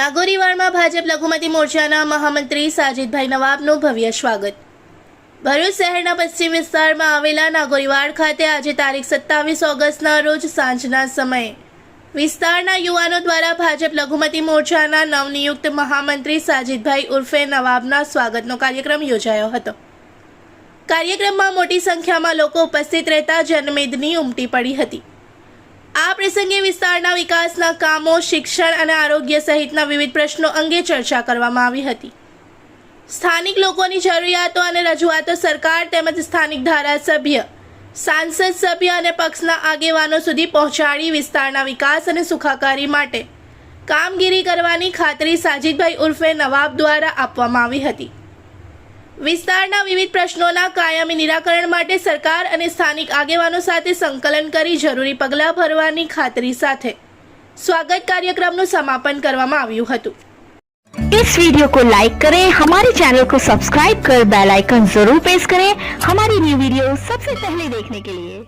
નાગોરીવાડમાં ભાજપ લઘુમતી મોરચાના મહામંત્રી સાજિદભાઈ નવાબનું ભવ્ય સ્વાગત। ભરૂચ શહેરના પશ્ચિમ વિસ્તારમાં આવેલા નાગોરીવાડ ખાતે આજે તારીખ 27 ઓગસ્ટના રોજ સાંજના સમયે વિસ્તારના યુવાનો દ્વારા ભાજપ લઘુમતી મોરચાના નવનિયુક્ત મહામંત્રી સાજિદભાઈ ઉર્ફે નવાબના સ્વાગતનો કાર્યક્રમ યોજાયો હતો। કાર્યક્રમમાં મોટી સંખ્યામાં લોકો ઉપસ્થિત રહેતા જનમેદની ઉમટી પડી હતી। આ પ્રસંગે વિસ્તારના વિકાસના કામો, શિક્ષણ અને આરોગ્ય સહિતના વિવિધ પ્રશ્નો અંગે ચર્ચા કરવામાં આવી હતી। સ્થાનિક લોકોની જરૂરિયાતો અને રજૂઆતો સરકાર તેમજ સ્થાનિક ધારાસભ્ય, સાંસદ સભ્ય અને પક્ષના આગેવાનો સુધી પહોંચાડી વિસ્તારના વિકાસ અને સુખાકારી માટે કામગીરી કરવાની ખાતરી સાજિદભાઈ ઉર્ફે નવાબ દ્વારા આપવામાં આવી હતી। વિસ્તારના વિવિધ પ્રશ્નોના કાયમી નિરાકરણ માટે સરકાર અને સ્થાનિક આગેવાનો સાથે સંકલન કરી જરૂરી પગલાં ભરવાની ખાતરી સાથે स्वागत कार्यक्रम समापन કરવામાં આવ્યું હતું। इस वीडियो को लाइक करें, हमारे चैनल को सब्सक्राइब कर बेल आइकन जरूर प्रेस करें हमारी न्यू वीडियो सबसे पहले देखने के लिए।